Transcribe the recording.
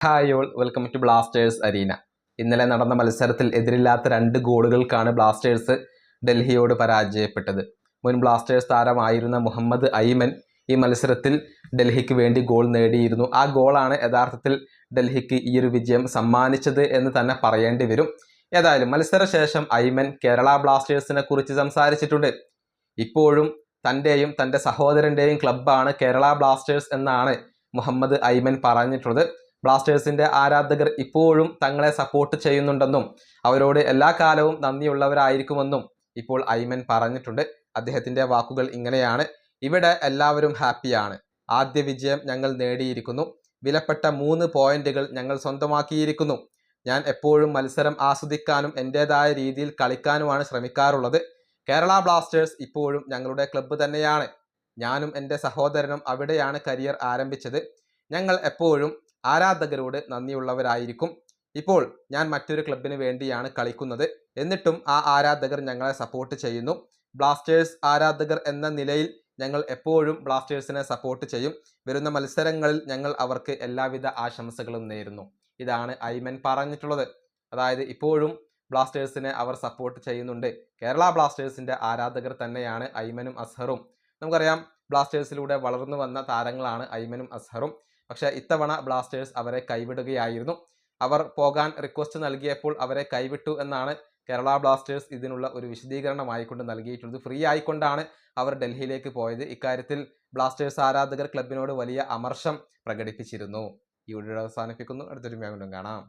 Hi all welcome to Blasters arena. ഇന്നലെ നടന്ന മത്സരത്തിൽ എതിരില്ലാത്ത 2 ഗോളുകൾക്കാണ് ബ്ലാസ്റ്റേഴ്സ് ഡൽഹിയോട് പരാജയപ്പെട്ടത്. മുൻ ബ്ലാസ്റ്റേഴ്സ് താരമായിരുന്ന മുഹമ്മദ് ഐമൻ ഈ മത്സരത്തിൽ ഡൽഹിക്ക് വേണ്ടി ഗോൾ നേടിയിരുന്നു. ആ ഗോളാണ് യഥാർത്ഥത്തിൽ ഡൽഹിക്ക് ഈ ഒരു വിജയം സമ്മാനിച്ചത് എന്ന് തന്നെ പറയേണ്ടി വരും. ഏതായാലും മത്സരശേഷം ഐമൻ കേരള ബ്ലാസ്റ്റേഴ്സിനെ കുറിച്ച് സംസാരിച്ചിട്ടുണ്ട്. ഇപ്പോഴും തൻ്റെയും തൻ്റെ സഹോദരൻ്റെയും ക്ലബ്ബാണ് കേരള ബ്ലാസ്റ്റേഴ്സ് എന്നാണ് മുഹമ്മദ് ഐമൻ പറഞ്ഞിട്ടുള്ളത്. ബ്ലാസ്റ്റേഴ്സിന്റെ ആരാധകർ ഇപ്പോഴും തങ്ങളെ സപ്പോർട്ട് ചെയ്യുന്നുണ്ടെന്നും അവരോട് എല്ലാ കാലവും നന്ദിയുള്ളവരായിരിക്കുമെന്നും ഇപ്പോൾ ഐമൻ പറഞ്ഞിട്ടുണ്ട്. അദ്ദേഹത്തിന്റെ വാക്കുകൾ ഇങ്ങനെയാണ്: ഇവിടെ എല്ലാവരും ഹാപ്പിയാണ്. ആദ്യ വിജയം ഞങ്ങൾ നേടിയിരിക്കുന്നു. വിലപ്പെട്ട 3 പോയിന്റുകൾ ഞങ്ങൾ സ്വന്തമാക്കിയിരിക്കുന്നു. ഞാൻ എപ്പോഴും മത്സരം ആസ്വദിക്കാനും എൻ്റെതായ രീതിയിൽ കളിക്കാനുമാണ് ശ്രമിക്കാറുള്ളത്. കേരള ബ്ലാസ്റ്റേഴ്സ് ഇപ്പോഴും ഞങ്ങളുടെ ക്ലബ്ബ് തന്നെയാണ്. ഞാനും എൻ്റെ സഹോദരനും അവിടെയാണ് കരിയർ ആരംഭിച്ചത്. ഞങ്ങൾ എപ്പോഴും ആരാധകരോട് നന്ദിയുള്ളവരായിരിക്കും. ഇപ്പോൾ ഞാൻ മറ്റൊരു ക്ലബിന് വേണ്ടിയാണ് കളിക്കുന്നത്. എന്നിട്ടും ആ ആരാധകർ ഞങ്ങളെ സപ്പോർട്ട് ചെയ്യുന്നു. ബ്ലാസ്റ്റേഴ്സ് ആരാധകർ എന്ന നിലയിൽ ഞങ്ങൾ എപ്പോഴും ബ്ലാസ്റ്റേഴ്സിനെ സപ്പോർട്ട് ചെയ്യും. വരുന്ന മത്സരങ്ങളിൽ ഞങ്ങൾ അവർക്ക് എല്ലാവിധ ആശംസകളും നേരുന്നു. ഇതാണ് ഐമൻ പറഞ്ഞിട്ടുള്ളത്. അതായത് ഇപ്പോഴും ബ്ലാസ്റ്റേഴ്സിനെ അവർ സപ്പോർട്ട് ചെയ്യുന്നുണ്ട്. കേരള ബ്ലാസ്റ്റേഴ്സിന്റെ ആരാധകർ തന്നെയാണ് ഐമനും അസ്ഹറും. നമുക്കറിയാം, ബ്ലാസ്റ്റേഴ്സിലൂടെ വളർന്നു വന്ന താരങ്ങളാണ് ഐമനും അസ്ഹറും. പക്ഷേ ഇത്തവണ ബ്ലാസ്റ്റേഴ്സ് അവരെ കൈവിടുകയായിരുന്നു. അവർ പോകാൻ റിക്വസ്റ്റ് നൽകിയപ്പോൾ അവരെ കൈവിട്ടു എന്നാണ് കേരള ബ്ലാസ്റ്റേഴ്സ് ഇതിനുള്ള ഒരു വിശദീകരണമായിക്കൊണ്ട് നൽകിയിട്ടുള്ളത്. ഫ്രീ ആയിക്കൊണ്ടാണ് അവർ ഡൽഹിയിലേക്ക് പോയത്. ഇക്കാര്യത്തിൽ ബ്ലാസ്റ്റേഴ്സ് ആരാധകർ ക്ലബിനോട് വലിയ അമർഷം പ്രകടിപ്പിച്ചിരുന്നു. ഈ വീഡിയോ അവസാനിപ്പിക്കുന്നു. അടുത്തൊരു വീഡിയോ കാണാം.